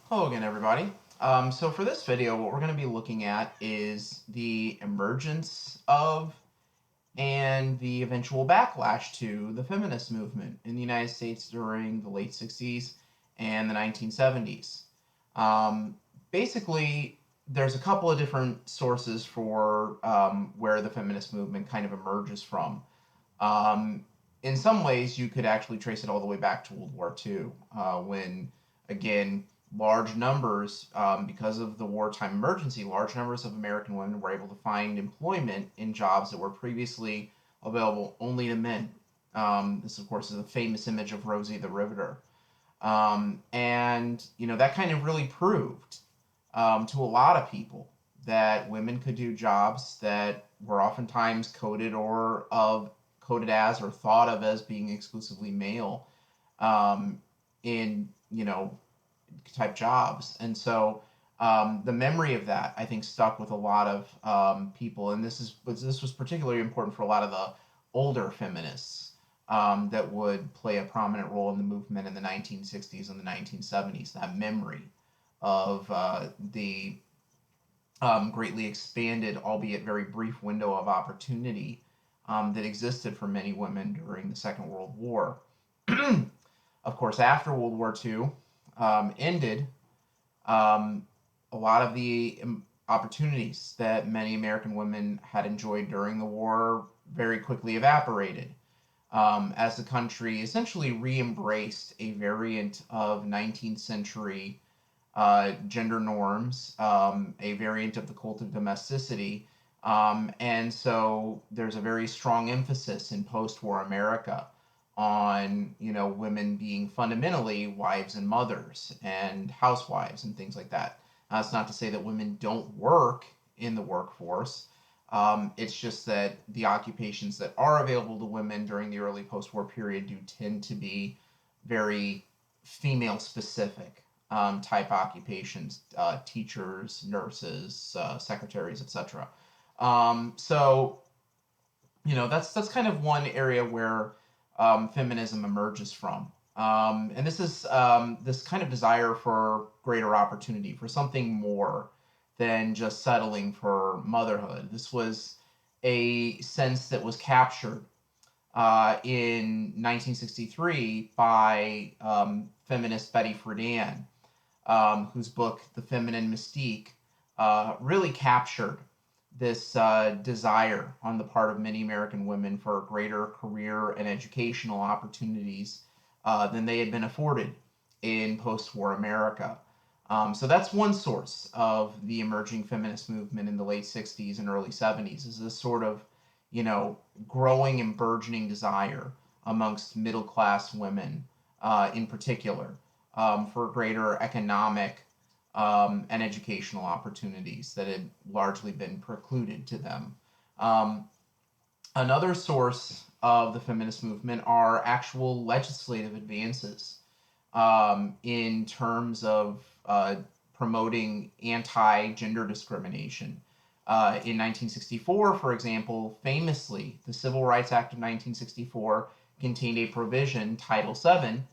Hello again, everybody. So for this video, what we're going to be looking at is the emergence of and the eventual backlash to the feminist movement in the United States during the late 60s and the 1970s. Um, Basically, there's a couple of different sources for where the feminist movement kind of emerges from. Um, in some ways, you could actually trace it all the way back to World War II, when, again, large numbers, because of the wartime emergency, large numbers of American women were able to find employment in jobs that were previously available only to men. This, of course, is a famous image of Rosie the Riveter. And, that kind of really proved to a lot of people that women could do jobs that were oftentimes coded as or thought of as being exclusively male, um, in type jobs. And so the memory of that, I think, stuck with a lot of people, and this was particularly important for a lot of the older feminists that would play a prominent role in the movement in the 1960s and the 1970s. That memory of the greatly expanded, albeit very brief, window of opportunity that existed for many women during the Second World War. Of course, after World War II ended, um, a lot of the opportunities that many American women had enjoyed during the war very quickly evaporated, as the country essentially re embraced a variant of 19th century gender norms, a variant of the cult of domesticity. And so there's a very strong emphasis in post-war America on, women being fundamentally wives and mothers and housewives and things like that. That's not to say that women don't work in the workforce. It's just that the occupations that are available to women during the early post-war period do tend to be very female specific, type occupations, teachers, nurses, secretaries, etc. So that's kind of one area where feminism emerges from, and this is this kind of desire for greater opportunity, for something more than just settling for motherhood. This was a sense that was captured in 1963 by feminist Betty Friedan, whose book, The Feminine Mystique, really captured this desire on the part of many American women for greater career and educational opportunities than they had been afforded in post war America. So that's one source of the emerging feminist movement in the late 60s and early 70s, is this sort of, growing and burgeoning desire amongst middle class women in particular, for greater economic and educational opportunities that had largely been precluded to them. Um, Another source of the feminist movement are actual legislative advances in terms of promoting anti gender discrimination. In 1964, for example, famously, the Civil Rights Act of 1964 contained a provision, Title VII,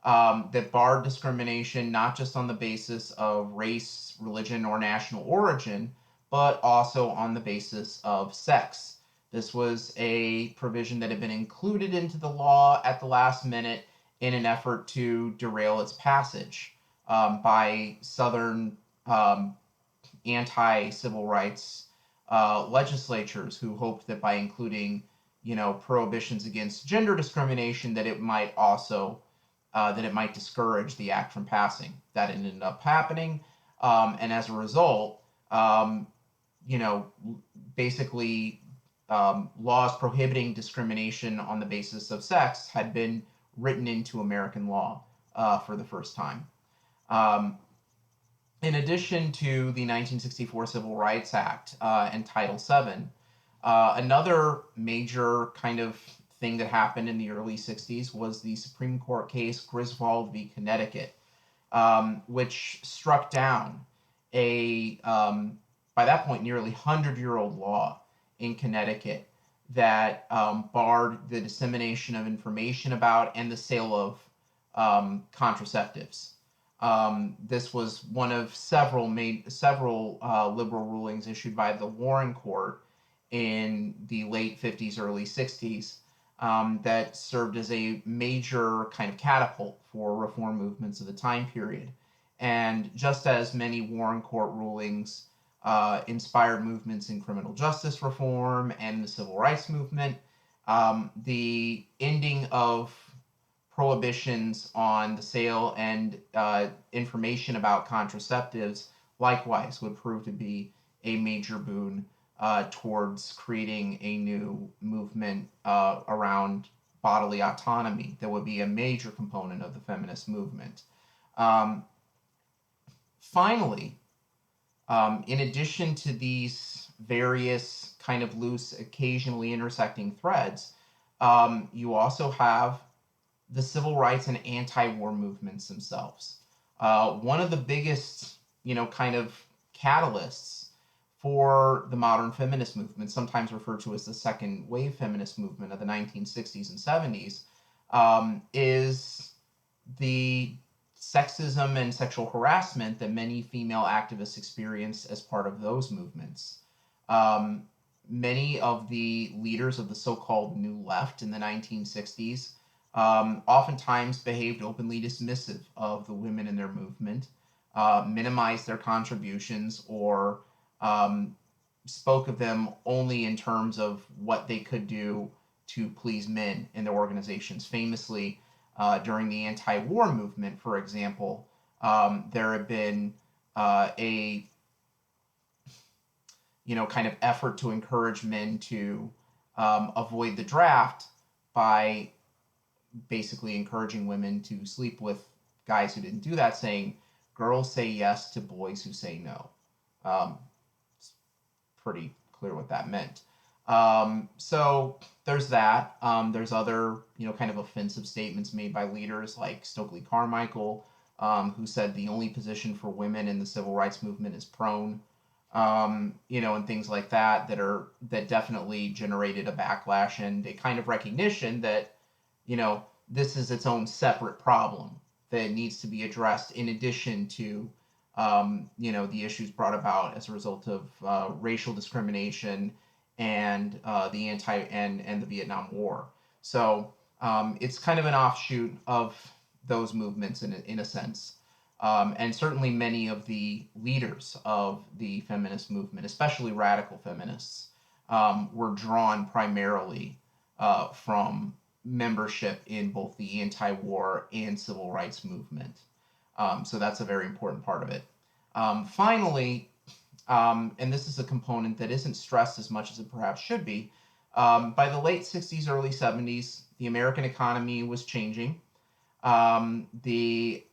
that barred discrimination not just on the basis of race, religion, or national origin, but also on the basis of sex. This was a provision that had been included into the law at the last minute in an effort to derail its passage by Southern anti civil rights legislatures who hoped that by including, prohibitions against gender discrimination, that it might also that it might discourage the act from passing. That ended up happening, and as a result, um, you know, basically, laws prohibiting discrimination on the basis of sex had been written into American law for the first time. Um, in addition to the 1964 Civil Rights Act and Title VII, another major kind of thing that happened in the early 60s was the Supreme Court case Griswold v. Connecticut, which struck down a, by that point, nearly 100-year-old law in Connecticut that barred the dissemination of information about and the sale of contraceptives. This was one of several liberal rulings issued by the Warren Court in the late 50s, early 60s, that served as a major kind of catapult for reform movements of the time period. And just as many Warren Court rulings inspired movements in criminal justice reform and the civil rights movement, the ending of prohibitions on the sale and information about contraceptives likewise would prove to be a major boon towards creating a new movement around bodily autonomy that would be a major component of the feminist movement. Um, Finally, in addition to these various kind of loose, occasionally intersecting threads, you also have the civil rights and anti-war movements themselves. One of the biggest, kind of catalysts for the modern feminist movement, sometimes referred to as the second wave feminist movement of the 1960s and 70s, is the sexism and sexual harassment that many female activists experienced as part of those movements. Um, Many of the leaders of the so-called New Left in the 1960s oftentimes behaved openly dismissive of the women in their movement, minimized their contributions, or um, spoke of them only in terms of what they could do to please men in their organizations. Famously, during the anti-war movement, for example, there had been a kind of effort to encourage men to avoid the draft by basically encouraging women to sleep with guys who didn't do that, saying girls say yes to boys who say no. It's pretty clear what that meant. So there's that. There's other, kind of offensive statements made by leaders like Stokely Carmichael, who said the only position for women in the civil rights movement is prone. And things like that that definitely generated a backlash and a kind of recognition that, this is its own separate problem that needs to be addressed in addition to, the issues brought about as a result of racial discrimination and and the Vietnam War. So it's kind of an offshoot of those movements in a sense. And certainly many of the leaders of the feminist movement, especially radical feminists, were drawn primarily from membership in both the anti-war and civil rights movement. So that's a very important part of it. Finally, and this is a component that isn't stressed as much as it perhaps should be, by the late 60s, early 70s, the American economy was changing. The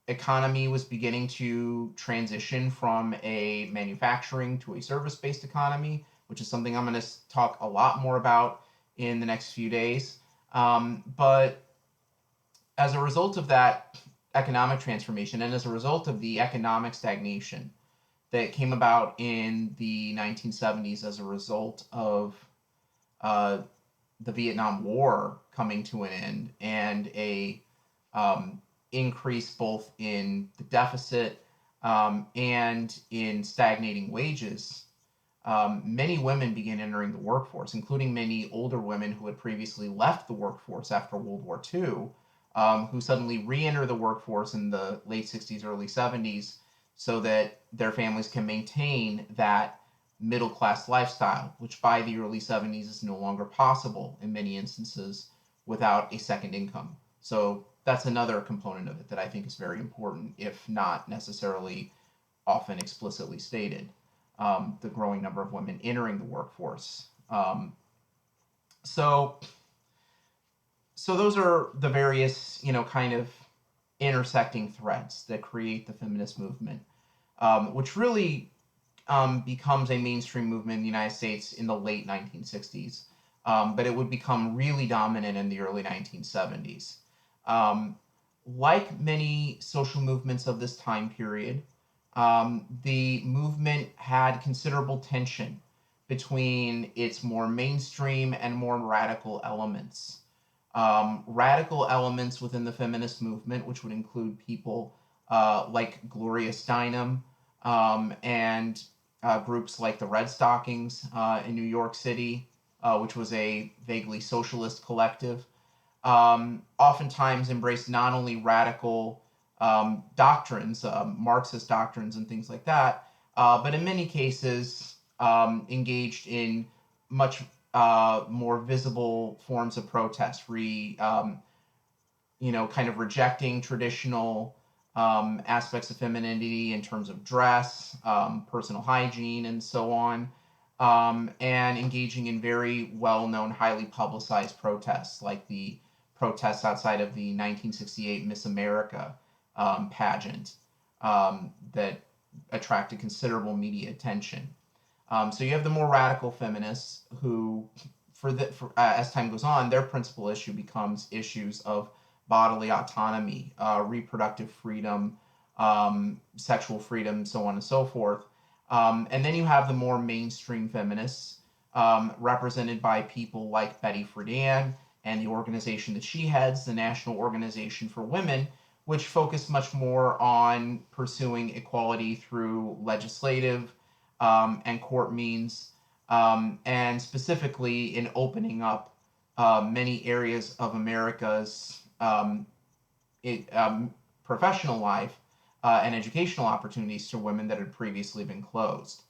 economy was beginning to transition from a manufacturing to a service-based economy, which is something I'm going to talk a lot more about in the next few days. But as a result of that economic transformation and as a result of the economic stagnation that came about in the 1970s as a result of uh, the Vietnam War coming to an end and a increase both in the deficit and in stagnating wages, many women began entering the workforce, including many older women who had previously left the workforce after World War II, who suddenly re-enter the workforce in the late 60s, early 70s, so that their families can maintain that middle class lifestyle, which by the early 70s is no longer possible in many instances without a second income. So that's another component of it that I think is very important, if not necessarily often explicitly stated. The growing number of women entering the workforce. So, so those are the various, kind of intersecting threads that create the feminist movement, which really becomes a mainstream movement in the United States in the late 1960s, but it would become really dominant in the early 1970s. Um, like many social movements of this time period, the movement had considerable tension between its more mainstream and more radical elements. Radical elements within the feminist movement, which would include people like Gloria Steinem, and groups like the Red Stockings in New York City, which was a vaguely socialist collective, oftentimes embraced not only radical doctrines, Marxist doctrines, and things like that, but in many cases engaged in much more visible forms of protest, kind of rejecting traditional aspects of femininity in terms of dress, personal hygiene, and so on, and engaging in very well-known, highly publicized protests, like the protests outside of the 1968 Miss America pageant that attracted considerable media attention. So you have the more radical feminists who, as time goes on, their principal issue becomes issues of bodily autonomy, reproductive freedom, sexual freedom, so on and so forth. And then you have the more mainstream feminists, represented by people like Betty Friedan and the organization that she heads, the National Organization for Women, which focus much more on pursuing equality through legislative and court means, and specifically in opening up many areas of America's it, professional life and educational opportunities to women that had previously been closed.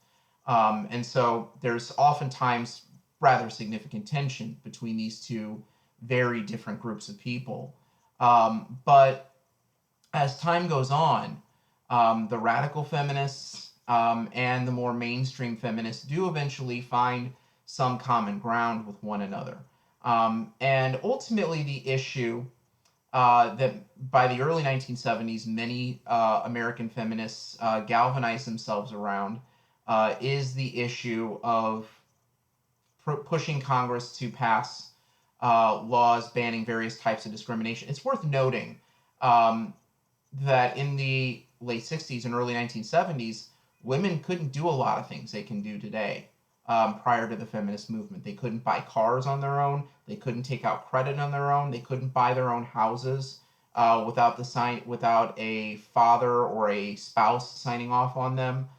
And so there's oftentimes rather significant tension between these two very different groups of people. But as time goes on, the radical feminists and the more mainstream feminists do eventually find some common ground with one another. And ultimately, the issue that by the early 1970s, many American feminists galvanized themselves around is the issue of pushing Congress to pass laws banning various types of discrimination. It's worth noting that in the late 60s and early 1970s, women couldn't do a lot of things they can do today. Prior to the feminist movement, they couldn't buy cars on their own. They couldn't take out credit on their own. They couldn't buy their own houses without a father or a spouse signing off on them.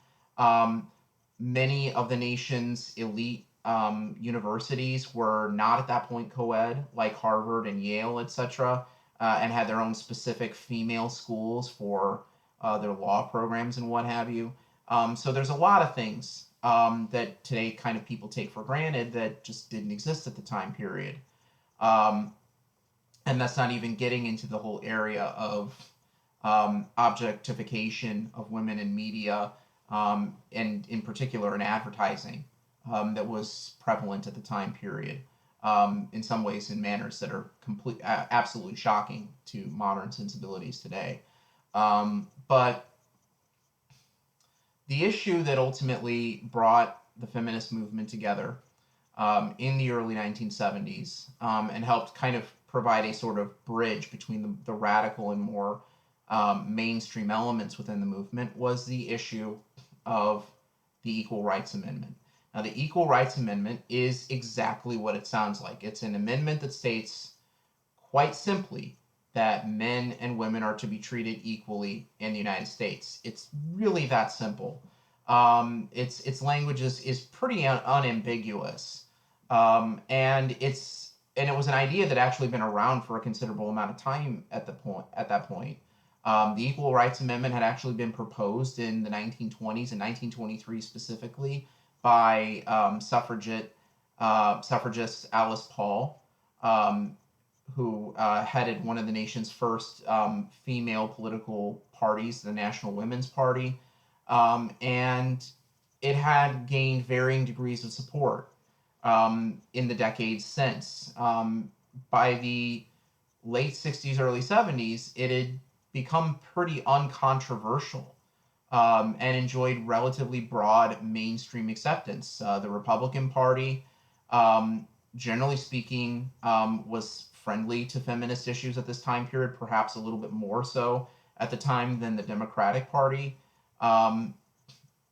Many of the nation's elite universities were not at that point co-ed, like Harvard and Yale, etc., and had their own specific female schools for their law programs and what have you. So there's a lot of things that today kind of people take for granted that just didn't exist at the time period. And that's not even getting into the whole area of objectification of women in media, and in particular in advertising, that was prevalent at the time period, in some ways in manners that are absolutely shocking to modern sensibilities today. But the issue that ultimately brought the feminist movement together in the early 1970s, and helped kind of provide a sort of bridge between the radical and more mainstream elements within the movement was the issue of the Equal Rights Amendment. Now, the Equal Rights Amendment is exactly what it sounds like. It's an amendment that states quite simply that men and women are to be treated equally in the United States. It's really that simple. Its language is pretty unambiguous, and it was an idea that actually been around for a considerable amount of time at that point. The Equal Rights Amendment had actually been proposed in the 1920s, in 1923 specifically, by suffragist Alice Paul, who headed one of the nation's first female political parties, the National Women's Party, and it had gained varying degrees of support in the decades since. By the late 60s, early 70s, it had become pretty uncontroversial, and enjoyed relatively broad mainstream acceptance. The Republican Party, generally speaking, was friendly to feminist issues at this time period, perhaps a little bit more so at the time than the Democratic Party,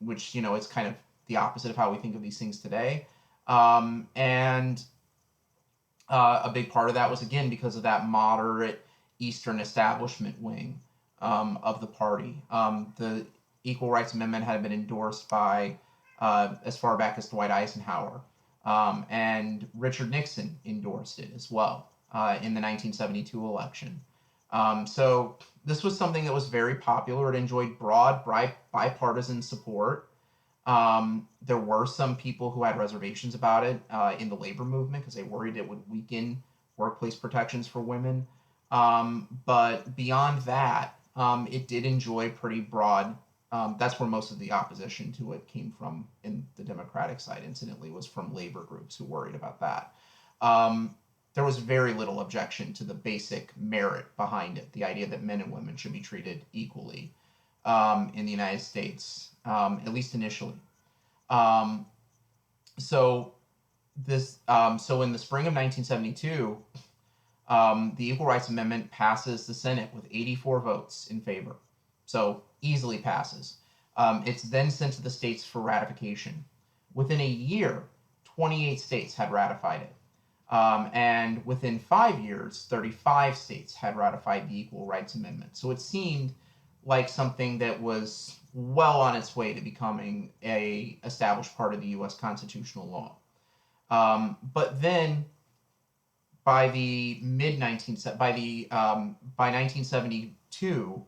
which, it's kind of the opposite of how we think of these things today. And a big part of that was, again, because of that moderate Eastern establishment wing of the party. The Equal Rights Amendment had been endorsed by as far back as Dwight Eisenhower, and Richard Nixon endorsed it as well in the 1972 election. So this was something that was very popular. It enjoyed broad bipartisan support. There were some people who had reservations about it in the labor movement because they worried it would weaken workplace protections for women. But beyond that, it did enjoy pretty broad. That's where most of the opposition to it came from in the Democratic side, incidentally, was from labor groups who worried about that. Um, there was very little objection to the basic merit behind it, the idea that men and women should be treated equally in the United States, at least initially. Um, so so in the spring of 1972, the Equal Rights Amendment passes the Senate with 84 votes in favor. So easily passes. It's then sent to the states for ratification. Within a year, 28 states had ratified it. And within 5 years, 35 states had ratified the Equal Rights Amendment. So it seemed like something that was well on its way to becoming a established part of the U.S. constitutional law. But then by the mid 19 by 1972,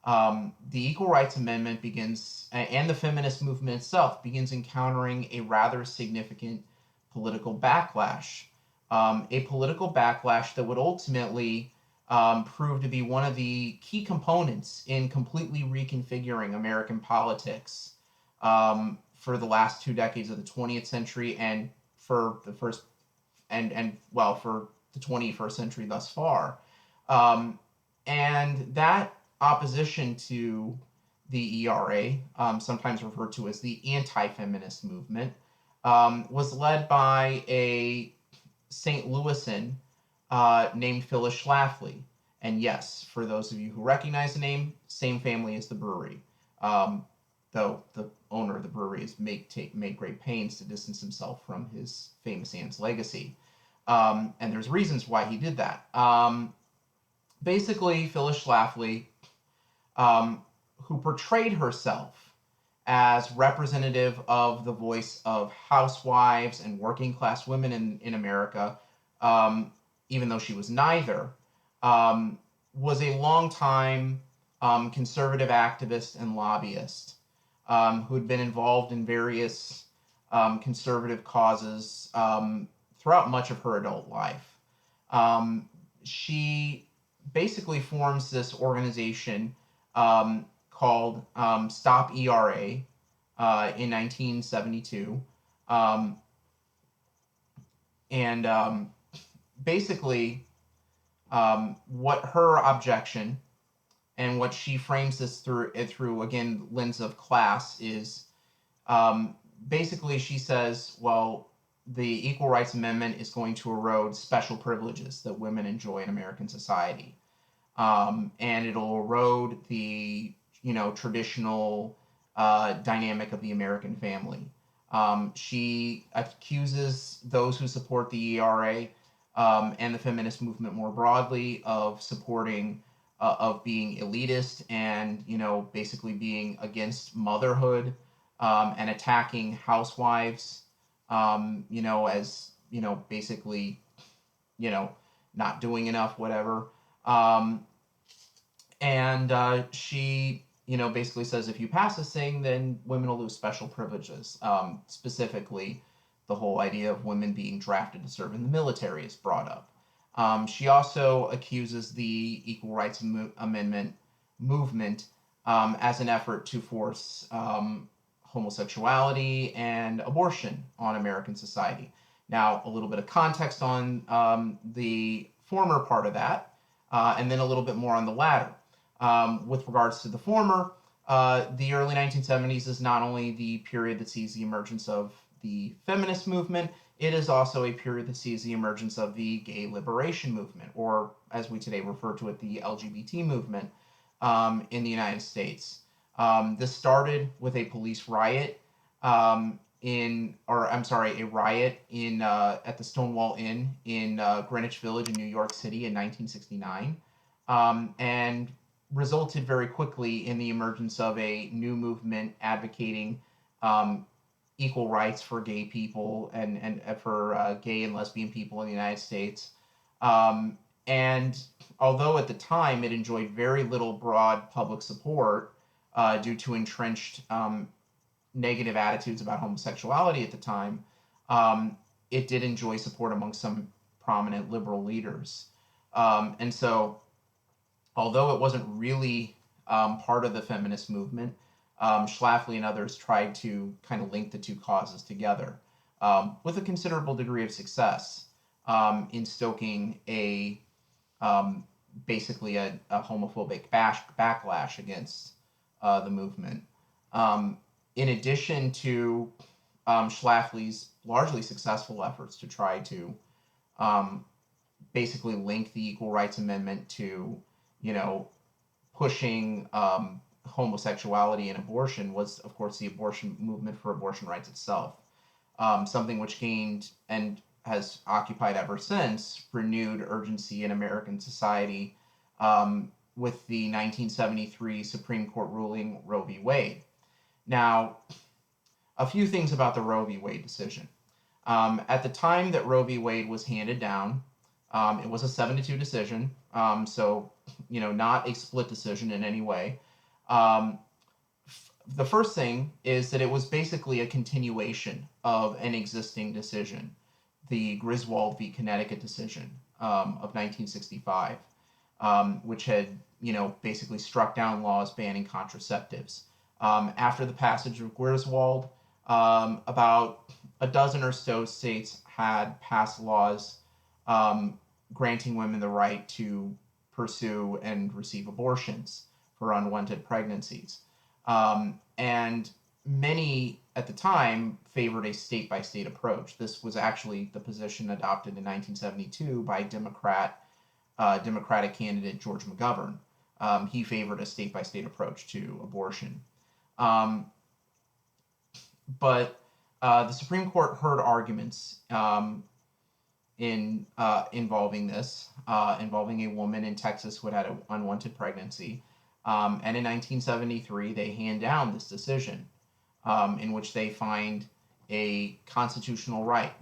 the Equal Rights Amendment begins, and the feminist movement itself begins encountering a rather significant political backlash. A political backlash that would ultimately prove to be one of the key components in completely reconfiguring American politics for the last 2 decades of the 20th century and for the first and well for the 21st century thus far. Um, and that opposition to the ERA, sometimes referred to as the anti-feminist movement, was led by a St. Louisan named Phyllis Schlafly. And yes, for those of you who recognize the name, same family as the brewery. Though the owner of the brewery has made great pains to distance himself from his famous aunt's legacy. And there's reasons why he did that. Basically, Phyllis Schlafly, who portrayed herself as representative of the voice of housewives and working class women in America, even though she was neither, was a longtime conservative activist and lobbyist who had been involved in various conservative causes throughout much of her adult life. She basically forms this organization called Stop ERA in 1972. And basically, what her objection and what she frames this through again lens of class is basically she says, well, the Equal Rights Amendment is going to erode special privileges that women enjoy in American society, and it'll erode the traditional dynamic of the American family. She accuses those who support the ERA and the feminist movement more broadly of supporting of being elitist and basically being against motherhood and attacking housewives as basically not doing enough, whatever. And she basically says if you pass this thing, then women will lose special privileges. Specifically, the whole idea of women being drafted to serve in the military is brought up. She also accuses the Equal Rights Amendment movement as an effort to force homosexuality and abortion on American society. Now, a little bit of context on the former part of that, and then a little bit more on the latter. With regards to the former, the early 1970s is not only the period that sees the emergence of the feminist movement, it is also a period that sees the emergence of the gay liberation movement, or as we today refer to it, the LGBT movement in the United States. This started with a police riot a riot in at the Stonewall Inn in Greenwich Village in New York City in 1969, and resulted very quickly in the emergence of a new movement advocating um, equal rights for gay people and for gay and lesbian people in the United States. Um, and although at the time it enjoyed very little broad public support due to entrenched negative attitudes about homosexuality at the time, um, it did enjoy support among some prominent liberal leaders. And so, although it wasn't really part of the feminist movement, Schlafly and others tried to kind of link the two causes together with a considerable degree of success in stoking a um, basically a homophobic backlash against the movement. Um, in addition to Schlafly's largely successful efforts to try to um, basically link the Equal Rights Amendment to, you know, pushing homosexuality and abortion was, of course, the abortion movement for abortion rights itself, something which gained and has occupied ever since renewed urgency in American society with the 1973 Supreme Court ruling Roe v. Wade. Now, a few things about the Roe v. Wade decision. At the time that Roe v. Wade was handed down, it was a 7-2 decision, so not a split decision in any way. Um, the first thing is that it was basically a continuation of an existing decision, the Griswold v. Connecticut decision of 1965, which had basically struck down laws banning contraceptives. After the passage of Griswold, about a dozen or so states had passed laws granting women the right to pursue and receive abortions for unwanted pregnancies. And many at the time favored a state by state approach. This was actually the position adopted in 1972 by Democratic candidate George McGovern. He favored a state by state approach to abortion. Um, but the Supreme Court heard arguments involving this, involving a woman in Texas who had an unwanted pregnancy. And in 1973, they hand down this decision in which they find a constitutional right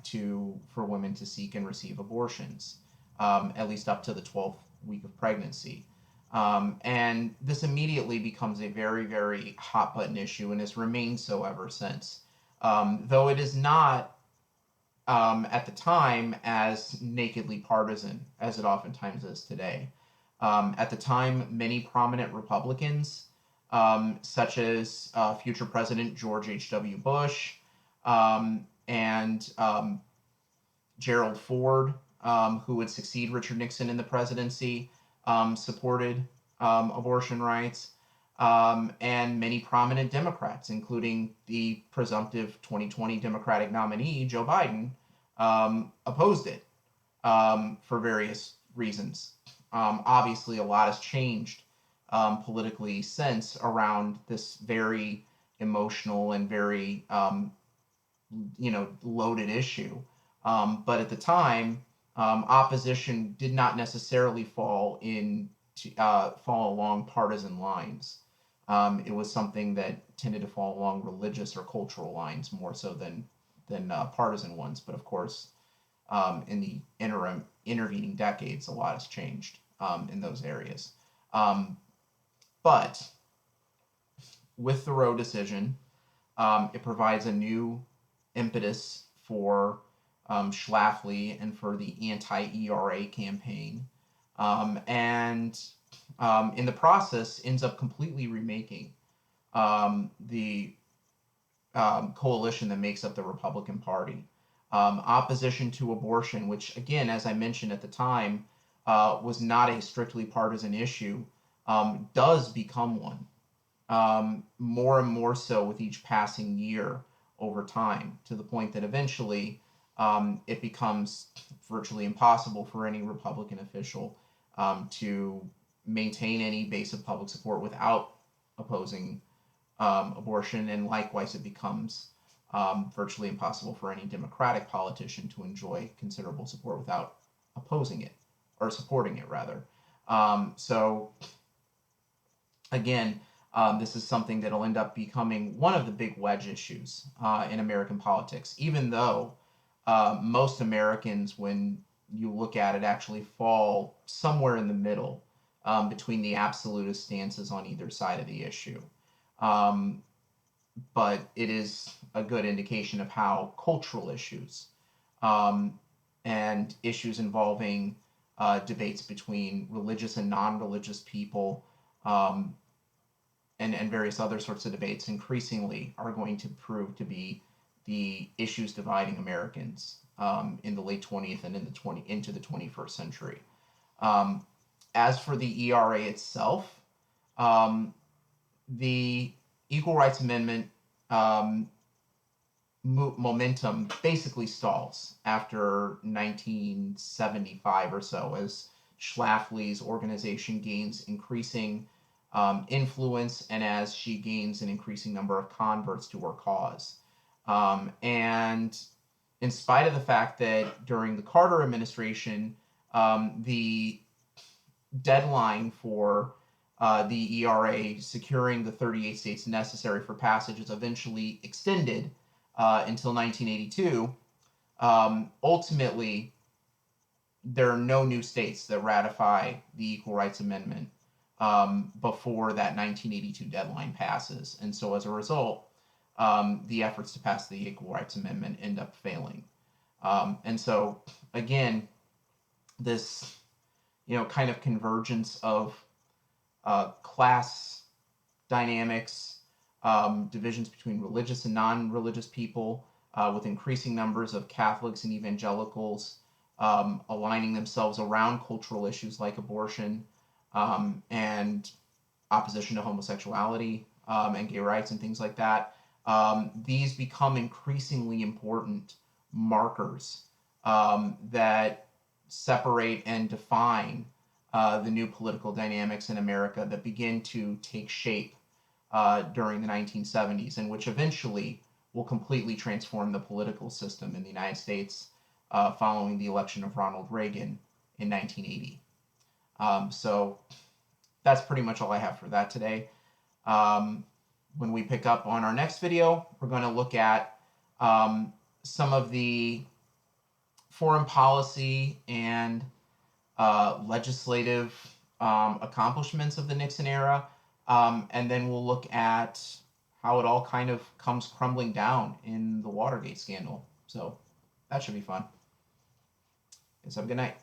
for women to seek and receive abortions, at least up to the 12th week of pregnancy. And this immediately becomes a very, very hot button issue and has remained so ever since. Though it is not at the time as nakedly partisan as it oftentimes is today. At the time, many prominent Republicans, such as future President George H.W. Bush and Gerald Ford, who would succeed Richard Nixon in the presidency, supported abortion rights. And many prominent Democrats, including the presumptive 2020 Democratic nominee, Joe Biden, opposed it for various reasons. Obviously, a lot has changed politically since around this very emotional and very loaded issue. But at the time, opposition did not necessarily fall along partisan lines. It was something that tended to fall along religious or cultural lines more so than partisan ones. But of course, in the intervening decades, a lot has changed in those areas. But with the Roe decision, it provides a new impetus for Schlafly and for the anti-ERA campaign. And in the process, ends up completely remaking the coalition that makes up the Republican Party. Opposition to abortion, which, again, as I mentioned at the time, was not a strictly partisan issue, does become one. More and more so with each passing year over time, to the point that eventually it becomes virtually impossible for any Republican official to maintain any base of public support without opposing abortion, and likewise it becomes virtually impossible for any Democratic politician to enjoy considerable support without opposing it, or supporting it rather. So again, this is something that'll end up becoming one of the big wedge issues in American politics, even though most Americans, when you look at it, actually fall somewhere in the middle between the absolutist stances on either side of the issue. Um, but it is a good indication of how cultural issues um, and issues involving debates between religious and non-religious people um, and various other sorts of debates increasingly are going to prove to be the issues dividing Americans in the late 20th and into the 21st century. Um, as for the ERA itself, um, the Equal Rights Amendment um, momentum basically stalls after 1975 or so as Schlafly's organization gains increasing influence and as she gains an increasing number of converts to her cause. And in spite of the fact that during the Carter administration, the deadline for the ERA securing the 38 states necessary for passage is eventually extended until 1982. Ultimately, there are no new states that ratify the Equal Rights Amendment before that 1982 deadline passes. And so as a result, the efforts to pass the Equal Rights Amendment end up failing. And so, again, this kind of convergence of class dynamics, divisions between religious and non-religious people, with increasing numbers of Catholics and evangelicals aligning themselves around cultural issues like abortion and opposition to homosexuality and gay rights and things like that. These become increasingly important markers that separate and define the new political dynamics in America that begin to take shape during the 1970s, and which eventually will completely transform the political system in the United States following the election of Ronald Reagan in 1980. So that's pretty much all I have for that today. When we pick up on our next video, we're going to look at some of the foreign policy and legislative accomplishments of the Nixon era, and then we'll look at how it all kind of comes crumbling down in the Watergate scandal. So that should be fun. Guys, have a good night.